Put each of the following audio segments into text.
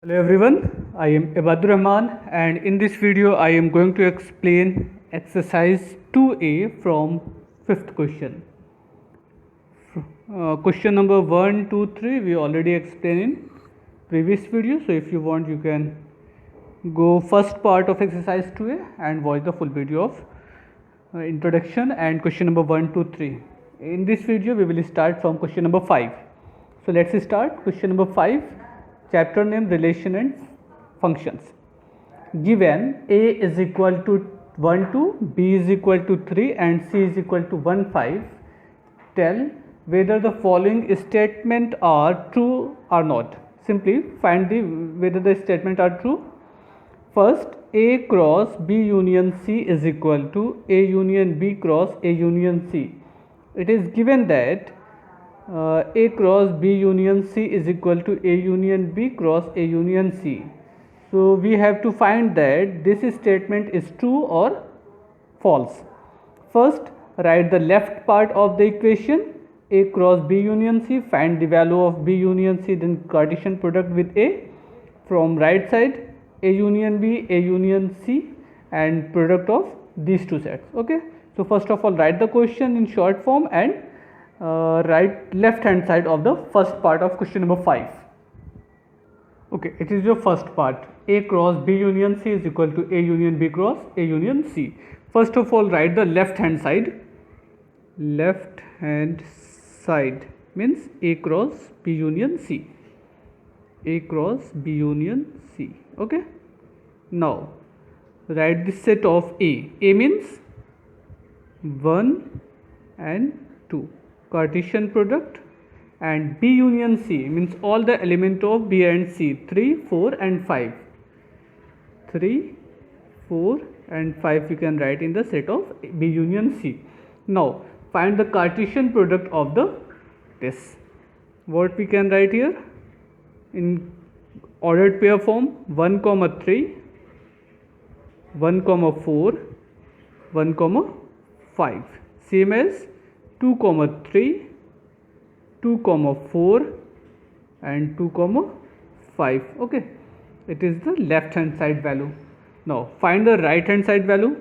Hello everyone, I am Ibadur Rahman and in this video I am going to explain exercise 2a from 5th question. Question number 1, 2, 3 we already explained in previous video, so if you want you can go first part of exercise 2a and watch the full video of introduction and question number 1, 2, 3. In this video we will start from question number 5. So let's start question number 5. Chapter name relation and functions. Given a is equal to 1 2, b is equal to 3 and c is equal to 1 5, tell whether the following statement are true or not. Simply find whether the statement are true. First, a cross b union c is equal to a union b cross a union c. It is given that a cross b union c is equal to a union b cross a union c. So we have to find that this statement is true or false. First, write the left part of the equation a cross b union c, find the value of b union c, then Cartesian product with a. From right side, a union b, a union c and product of these two sets. Okay, so first of all write the question in short form and write left hand side of the first part of question number 5. Okay, it is your first part. A cross b union c is equal to a union b cross a union c. First of all write the left hand side. Left hand side means a cross b union c. A cross b union c. Okay, now write the set of a. A means 1 and 2, Cartesian product, and b union c means all the element of b and c, 3 4 and 5. 3 4 and 5 you can write in the set of b union c. Now find the Cartesian product of this. What we can write here in ordered pair form: 1 comma 3, 1 comma 4, 1 comma 5, same as 2 comma 3, 2 comma 4 and 2 comma 5. Okay, it is the left hand side value. Now find the right hand side value.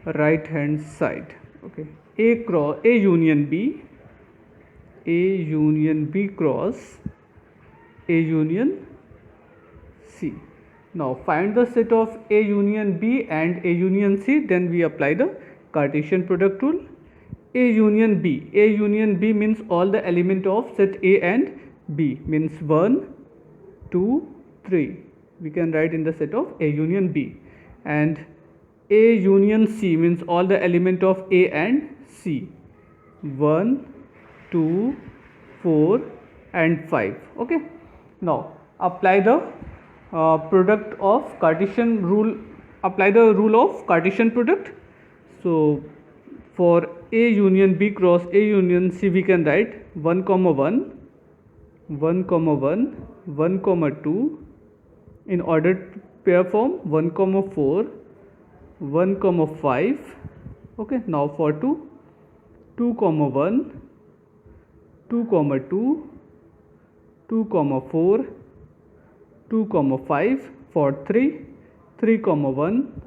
Right hand side, okay, a union b, a union b cross a union c. Now find the set of a union b and a union c, then we apply the Cartesian product rule. A union b, a union b means all the element of set a and b, means 1 2 3 we can write in the set of a union b. And a union c means all the element of a and c, 1 2 4 and 5. Okay, now apply the product of Cartesian rule, apply the rule of Cartesian product. So for a union b cross a union c we can write 1 comma 1, 1 comma 1, 1 comma 2, in ordered pair form 1 comma 4, 1 comma 5. Okay, now for 2, 2 comma 1, 2 comma 2, 2 comma 4, 2 comma 5. For 3, 3 comma 1,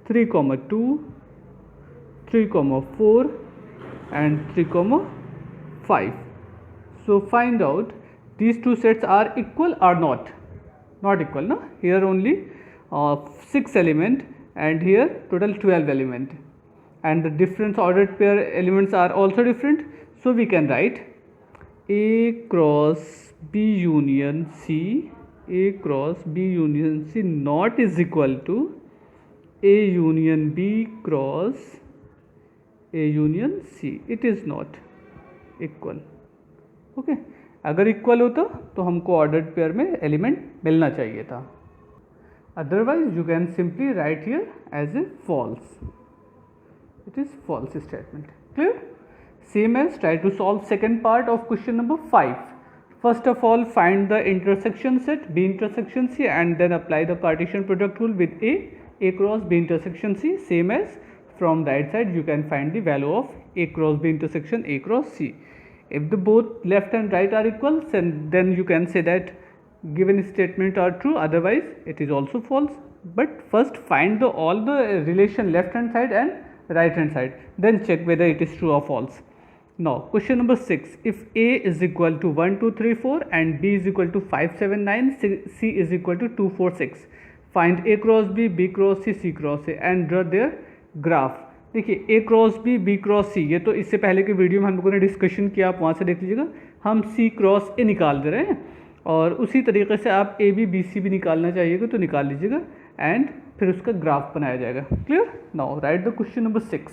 3 comma 2, 3 comma 4 and 3 comma 5. So find out these two sets are equal or not. Not equal, no? Here only 6 element and here total 12 element, and the difference ordered pair elements are also different. So we can write a cross b union c, a cross b union c not is equal to a union b cross a union c. It is not equal. Okay, अगर equal होता तो हमको ordered pair में element मिलना चाहिए था. Otherwise you can simply write here as a false. It is false statement. Clear? Same as try to solve second part of question number 5. First of all find the intersection set b intersection c and then apply the Cartesian product rule with a cross b intersection c. Same as from right side you can find the value of a cross b intersection a cross c. If the both left and right are equal, then you can say that given statement are true, otherwise it is also false. But first find all the relation left hand side and right hand side, then check whether it is true or false. Now question number 6, if A is equal to 1 2 3 4 and B is equal to 5 7 9, C is equal to 2 4 6, find A cross B, B cross C, C cross A and draw their graph. देखिए A cross B, B cross C, ये तो इससे पहले के video में हम लोगों ने डिस्कशन किया, आप वहाँ से देख लीजिएगा. हम C क्रॉस A निकाल दे रहे हैं और उसी तरीके से आप A B B C भी निकालना चाहिएगा तो निकाल लीजिएगा एंड फिर उसका ग्राफ बनाया जाएगा. Clear? Now right the question number 6.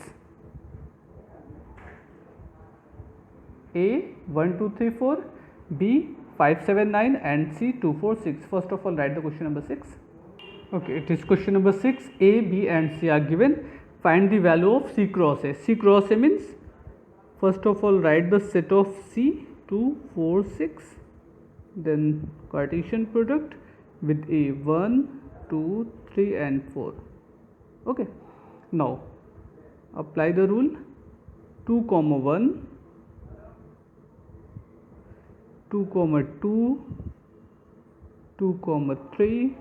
A 1 2 3 4, B 5 7 9 and C 2 4 6. First of all write the question number 6. Okay, it is question number 6. A, B and C are given. Find the value of C cross A. C cross A means, first of all write the set of C 2 4 6, then Cartesian product with A 1 2 3 and 4. Okay, now apply the rule. 2 comma 1, 2 comma 2, 2 comma 3,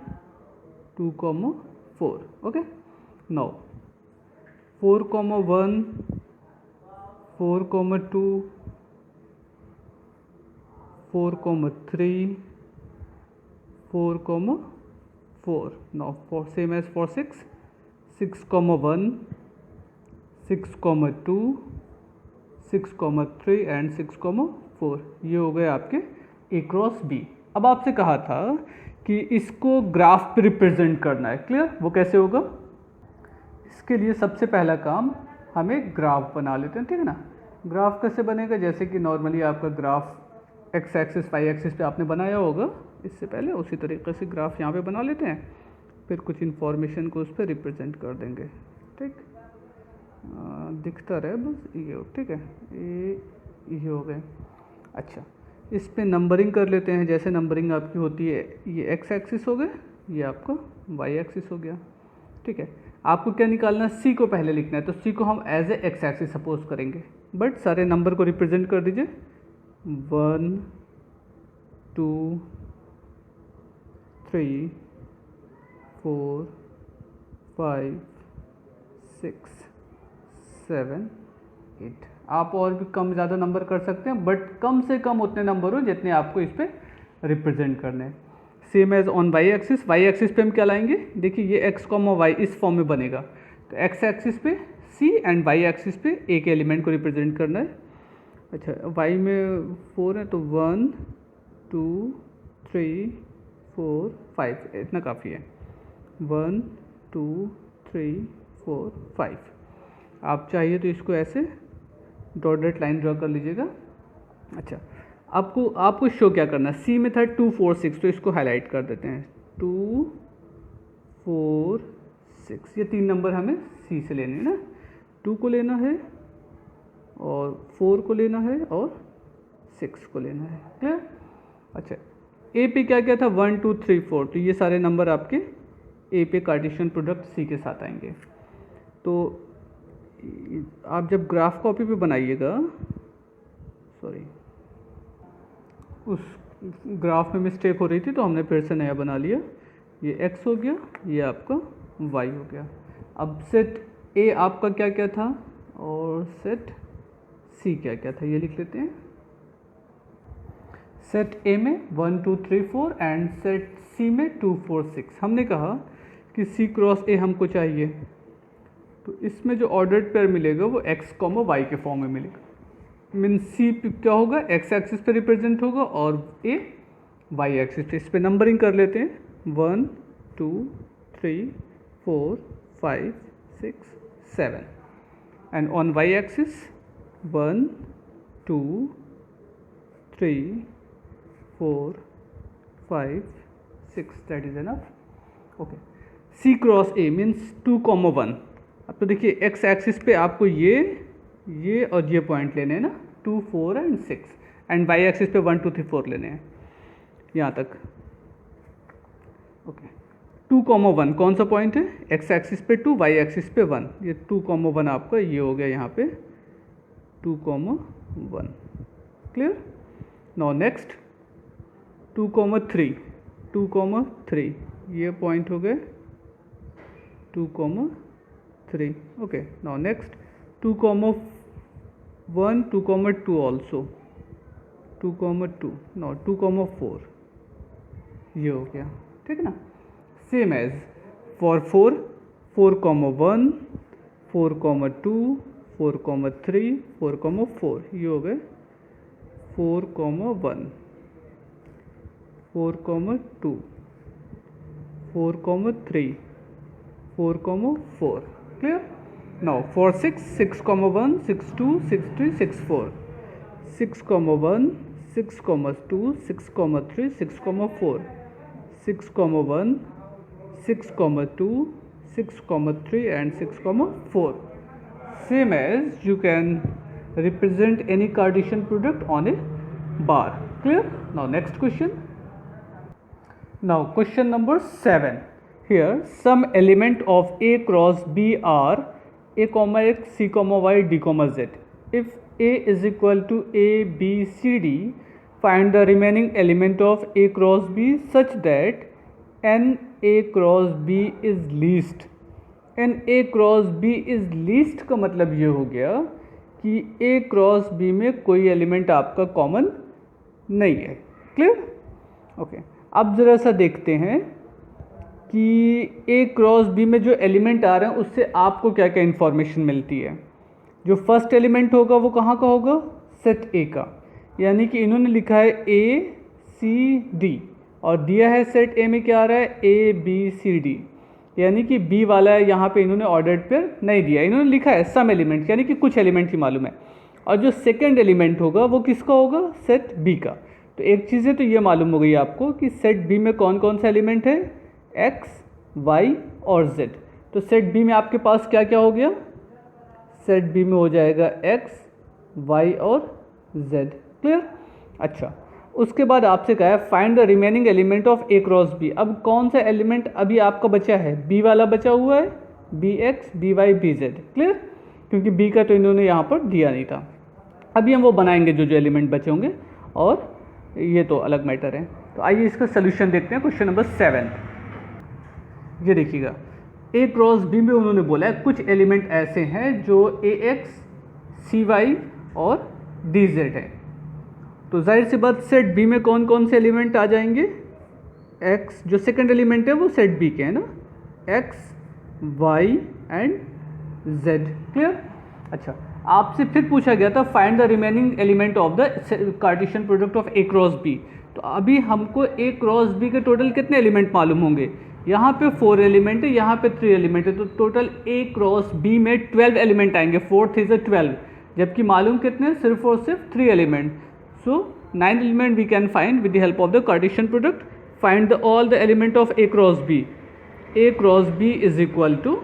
2 comma 4. Okay, now 4 comma 1, 4 comma 2, 4 comma 3, 4 comma 4. Now for same as for 6, 6 comma 1, 6 comma 2, 6 comma 3 and 6 comma 4. ये हो गए आपके A cross B. अब आपसे कहा था कि इसको ग्राफ पे रिप्रेजेंट करना है. क्लियर? वो कैसे होगा? इसके लिए सबसे पहला काम हमें ग्राफ बना लेते हैं. ठीक है ना? ग्राफ कैसे बनेगा? जैसे कि नॉर्मली आपका graph X axis Y axis पे आपने बनाया होगा इससे पहले, उसी तरीके से ग्राफ यहाँ पे बना लेते हैं, फिर कुछ इन्फॉर्मेशन को उस पर रिप्रेजेंट कर देंगे. ठीक, दिखता रहे बस ये. ठीक है, ये हो गए. अच्छा, इस पे नंबरिंग कर लेते हैं. जैसे नंबरिंग आपकी होती है, ये एक्स एक्सिस हो गया, ये आपका वाई एक्सिस हो गया. ठीक है, आपको क्या निकालना है? सी को पहले लिखना है, तो सी को हम as a X axis suppose करेंगे. बट सारे नंबर को रिप्रेजेंट कर दीजिए. 1 2 3 4 5 6 7 8. आप और भी कम ज़्यादा नंबर कर सकते हैं, बट कम से कम उतने नंबर हो जितने आपको इस पर रिप्रेजेंट करने हैं. Same as on Y axis. Y axis पे हम क्या लाएंगे? देखिए ये एक्स कॉमा वाई इस फॉर्म में बनेगा, तो एक्स एक्सिस पे सी एंड वाई एक्सिस पे ए के एलिमेंट को रिप्रेजेंट करना है. अच्छा, वाई में 4 है तो 1 2 3 4 5, इतना काफ़ी है. 1 2 3 4 5. आप चाहिए तो इसको ऐसे डॉटेड लाइन ड्रॉ कर लीजिएगा. अच्छा, आपको शो क्या करना है? सी में था 2 4 6, तो इसको हाईलाइट कर देते हैं. 2 4 6, ये 3 नंबर हमें सी से लेने हैं ना. 2 को लेना है और 4 को लेना है और 6 को लेना है. क्लियर? अच्छा, ए पे क्या क्या था? 1 2 3 4, तो ये सारे नंबर आपके ए पे कार्टेशियन प्रोडक्ट सी के साथ आएंगे. तो आप जब ग्राफ कॉपी पे बनाइएगा, सॉरी, उस ग्राफ में मिस्टेक हो रही थी तो हमने फिर से नया बना लिया. ये x हो गया, ये आपका y हो गया. अब सेट a आपका क्या क्या था और सेट c क्या क्या था, ये लिख लेते हैं. सेट a में 1 2 3 4 एंड सेट c में 2 4 6. हमने कहा कि c क्रॉस a हमको चाहिए, तो इसमें जो ऑर्डर्ड पेयर मिलेगा वो x कॉमा y के फॉर्म में मिलेगा. मीन सी क्या होगा? एक्स एक्सिस पे रिप्रेजेंट होगा और ए वाई एक्सिस पे. इस पे नंबरिंग कर लेते हैं. 1 2 3 4 5 6 7 and on Y axis 1 2 3 4 5 6. That is enough. Okay, C cross A means 2 comma 1. अब तो देखिए एक्स एक्सिस पे आपको ये और ये पॉइंट लेने हैं ना, 2 4 एंड 6, एंड वाई एक्सिस पे 1 2 3 4 लेने हैं यहाँ तक. ओके, 2 कॉमा 1 कौन सा पॉइंट है? एक्स एक्सिस पे 2, वाई एक्सिस पे 1. ये 2 कॉमा 1 आपका ये हो गया यहाँ पे 2 comma 1. Clear? Now next 2 comma 3. 2,3 ये पॉइंट हो गए 2,3. Okay, now next 2,1 2,2 also 2,2. Now 2,4 ये हो गया. ठीक है ना. सेम एज फॉर 4 4,1 4,2 4,3 4,4 ये हो गए 4,1 4,2 4,3 4,4. Clear? Now for 6 6,1 6,2 6,3 6,4 6,1 6,2 6,3 6,4 6,1 6,2 6,3 and 6,4. Same as you can represent any Cartesian product on a bar. Clear? Now next question. Now question number 7. Here some element of A cross B are A comma X, C comma Y, D comma Z. If A is equal to A, B, C, D, find the remaining element of A cross B such that N A cross B is least. N A cross B is least का मतलब ये हो गया कि A cross B में कोई element आपका common नहीं है. क्लियर? ओके. अब ज़रा सा देखते हैं कि A क्रॉस B में जो एलिमेंट आ रहे हैं उससे आपको क्या क्या इन्फॉर्मेशन मिलती है. जो फर्स्ट एलिमेंट होगा वो कहाँ का होगा? सेट A का. यानी कि इन्होंने लिखा है A C D और दिया है सेट A में क्या आ रहा है? A B C D. यानी कि B वाला यहाँ पे इन्होंने ऑर्डर्ड पेयर नहीं दिया, इन्होंने लिखा है सम एलिमेंट, यानी कि कुछ एलिमेंट ही मालूम है. और जो सेकेंड एलिमेंट होगा वो किसका होगा? सेट B का. तो एक चीज़ें तो ये मालूम हो गई आपको कि सेट बी में कौन कौन सा एलिमेंट है? एक्स, वाई और जेड. तो सेट बी में आपके पास क्या क्या हो गया? सेट बी में हो जाएगा एक्स, वाई और जेड. क्लियर? अच्छा, उसके बाद आपसे कहा है find the remaining element of A cross B. अब कौन सा एलिमेंट अभी आपका बचा है? बी वाला बचा हुआ है, B X, B Y, B Z. Clear? क्योंकि बी का तो इन्होंने यहाँ पर दिया नहीं था. अभी हम वो बनाएंगे जो जो एलिमेंट बचे होंगे, और ये तो अलग मैटर है. तो आइए इसका सोल्यूशन देखते हैं. Question number 7. ये देखिएगा, ए क्रॉस बी में उन्होंने बोला है कुछ एलिमेंट ऐसे हैं जो ए एक्स, सी वाई और डी जेड है. तो जाहिर सी बात सेट बी में कौन कौन से एलिमेंट आ जाएंगे? एक्स, जो सेकंड एलिमेंट है वो सेट बी के है ना, X, Y and Z. Clear? अच्छा, आपसे फिर पूछा गया था find the remaining element of the Cartesian product of A cross B. तो अभी हमको ए क्रॉस बी के टोटल कितने एलिमेंट मालूम होंगे? यहाँ पे 4 एलिमेंट है, यहाँ पे 3 एलिमेंट है. तो टोटल ए क्रॉस बी में 12 एलिमेंट आएंगे. 4 इज 12, जबकि मालूम कितने? सिर्फ और सिर्फ 3 element. So 9 element we can find with the help of the Cartesian product. Find the all the element of A cross B. A cross B is equal to,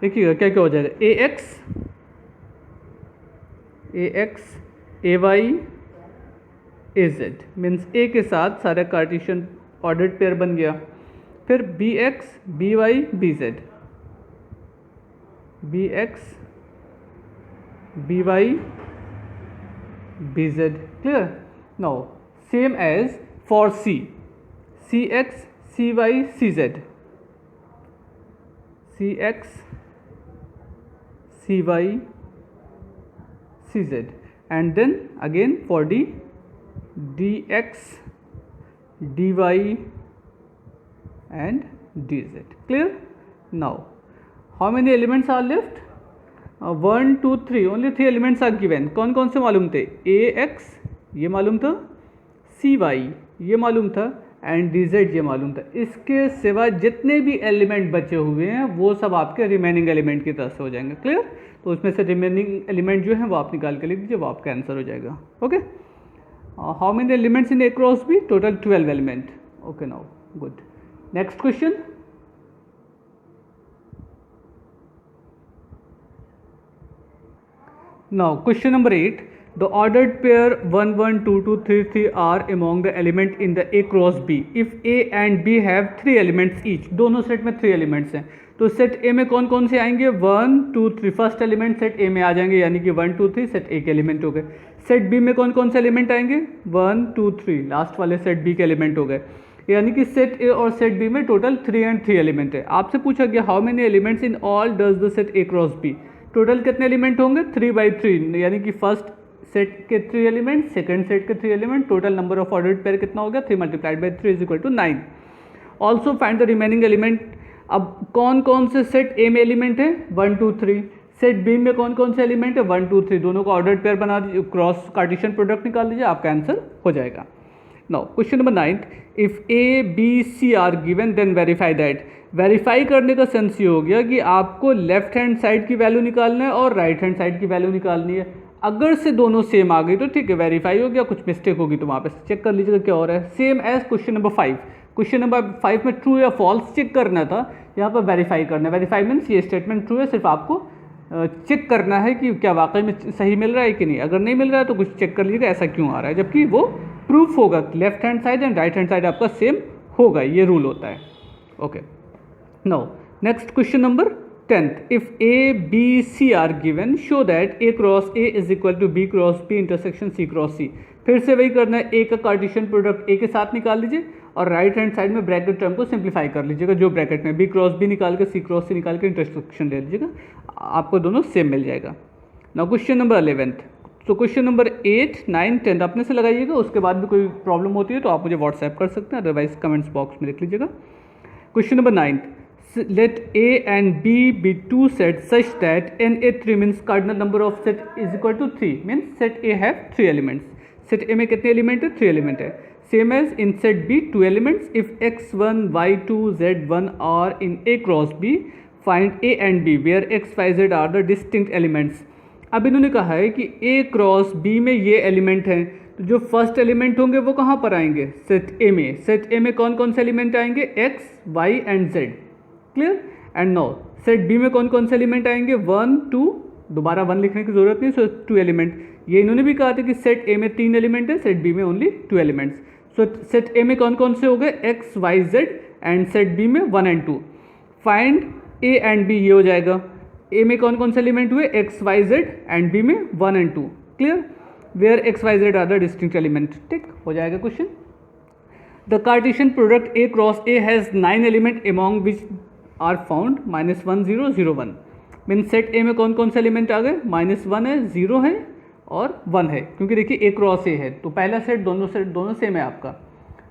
देखिएगा क्या क्या हो जाएगा, A X, A X, A Y, A Z. Means A के साथ सारा Cartesian ordered pair बन गया. फिर B X, B Y, B Z, B X, B Y, B Z. Clear? Now same as for C, C X, C Y, C Z, C X, C Y, C Z. And then again for D, D X, dy and dz. Clear? Now how many elements are left? 1 2 3, only 3 elements are given. कौन कौन से मालूम थे? ax ये मालूम था, cy ये मालूम था एंड dz ये मालूम था. इसके सिवा जितने भी एलिमेंट बचे हुए हैं वो सब आपके रिमेनिंग एलिमेंट की तरफ से हो जाएंगे. क्लियर? तो उसमें से रिमेनिंग एलिमेंट जो है वो आप निकाल के लिख दीजिए, वो आपका आंसर हो जाएगा. Okay. How many elements in A cross B? Total 12 element. Okay, now good. Next question. Now question number 8. The ordered pair 1 1 2 2 3 3 are among the element in the A cross B. If A and B have 3 elements each. दोनों set में 3 elements हैं. तो set A में कौन कौन से आएंगे? 1 2 3. First element set A में आ जाएंगे, यानी कि 1 2 3 सेट ए के एलिमेंट हो गए. सेट बी में कौन कौन से एलिमेंट आएंगे? 1 2 3. लास्ट वाले सेट बी के एलिमेंट हो गए. यानी कि सेट ए और सेट बी में टोटल 3 and 3 एलिमेंट है। आपसे पूछा गया how many elements in all does the set A cross B, total कितने एलिमेंट होंगे 3/3, यानी कि फर्स्ट सेट के 3 एलिमेंट, सेकंड सेट के 3 element, total number of ordered pair कितना हो गया 3 × 3 = 9। Also find the remaining element. अब कौन कौन से सेट ए में एलिमेंट है 1 2 3, सेट बी में कौन कौन से एलिमेंट है 1 2 3, दोनों को ऑर्डर्ड पेयर बना दीजिए, क्रॉस कार्टेशियन प्रोडक्ट निकाल लीजिए, आपका आंसर हो जाएगा। Now question number 9, if A B C are given then verify that. Verify करने का सेंस ये हो गया कि आपको लेफ्ट हैंड साइड की वैल्यू निकालना है और राइट हैंड साइड की वैल्यू निकालनी है। अगर से दोनों सेम आ गई तो ठीक है, वेरीफाई हो गया, कुछ मिस्टेक होगी तो वहाँ पे चेक कर लीजिएगा क्या हो रहा है। Same as question number 5, question number 5 में ट्रू या फॉल्स चेक करना था, यहाँ पर वेरीफाई करना है। वेरीफाई मीन्स ये स्टेटमेंट ट्रू है, सिर्फ आपको चेक करना है कि क्या वाकई में सही मिल रहा है कि नहीं। अगर नहीं मिल रहा है तो कुछ चेक कर लीजिएगा ऐसा क्यों आ रहा है, जबकि वो प्रूफ होगा, left hand side and right hand side आपका सेम होगा, ये रूल होता है। Okay, now next question number 10th, if A B C are given show that A cross A is equal to B cross B intersection C cross C. फिर से वही करना है, ए का कार्टेशियन प्रोडक्ट ए के साथ निकाल लीजिए और राइट हैंड साइड में ब्रैकेट टर्म को सिंप्लीफाई कर लीजिएगा, जो ब्रैकेट में बी क्रॉस बी निकाल के सी क्रॉस सी निकाल के इंटरसेक्शन ले लीजिएगा, आपको दोनों सेम मिल जाएगा। नाउ क्वेश्चन नंबर 11th, तो क्वेश्चन नंबर 8 9 10 अपने से लगाइएगा, उसके बाद भी कोई प्रॉब्लम होती है तो आप मुझे व्हाट्सएप कर सकते हैं, अदरवाइज कमेंट्स बॉक्स में लिख लीजिएगा। Question number 9, let A and B be two sets such that NA3 means cardinal number of set is equal to 3, means set A have 3 elements. set A में कितने element है 3 element है। Same as in set B 2 elements, if x1 y2 z1 are in A cross B find A and B where x y z are the distinct elements। अब इन्होंने कहा है कि A cross B में ये element हैं, तो जो फर्स्ट एलिमेंट होंगे वो कहाँ पर आएंगे सेट A में। सेट A में कौन कौन से एलिमेंट आएंगे x y and z, clear. And now set B में कौन कौन से एलिमेंट आएंगे 1 2, दोबारा 1 लिखने की जरूरत नहीं, सो 2 एलिमेंट। ये इन्होंने भी कहा था कि सेट ए में 3 एलिमेंट है, सेट बी में only 2 elements. So set A में कौन कौन से हो गए X Y Z and set B में 1 and 2। Find A and B, ये हो जाएगा। ए में कौन कौन से एलिमेंट हुए X Y Z and B में 1 and 2, clear. Where X Y Z are the distinct element, ठीक हो जाएगा question. The Cartesian product A cross A has 9 element among which are found -1 0 0 1। Mean set A में कौन कौन से element आ गए -1 है, 0 है और 1 है, क्योंकि देखिए ए क्रॉस ए है तो पहला सेट दोनों सेम है आपका।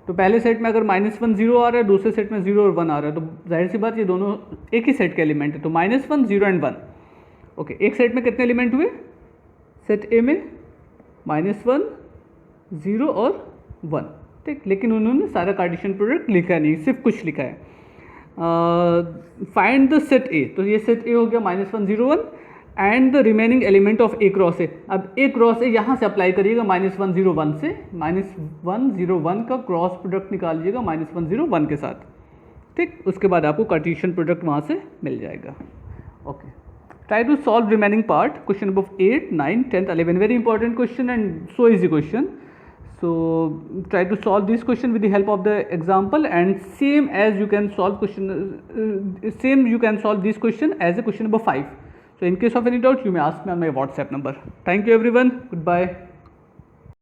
तो पहले सेट में अगर -1 0 आ रहा है, दूसरे सेट में 0 और 1 आ रहा है, तो जाहिर सी बात ये दोनों एक ही सेट के एलिमेंट है, तो -1 0 and 1। ओके, एक सेट में कितने एलिमेंट हुए सेट ए में -1 0 और 1, ठीक। लेकिन उन्होंने सारा कार्टेशियन प्रोडक्ट लिखा नहीं, सिर्फ कुछ लिखा है। फाइंड द सेट ए, तो ये सेट ए हो गया -1 0 1 and the remaining element of A cross ए। अब ए क्रॉस ए यहाँ से अप्लाई करिएगा -1 0 1 से, -1 0 1 का क्रॉस प्रोडक्ट निकाल लीजिएगा -1 0 1 के साथ, ठीक। उसके बाद आपको कार्टेशियन प्रोडक्ट वहाँ से मिल जाएगा। Okay, try to solve remaining part, question number 8 9 10 11, very important question and so easy question. So try to solve this question with the help of the example, and same you can solve this question as a question number 5. So in case of any doubt you may ask me on my WhatsApp number. Thank you everyone, goodbye.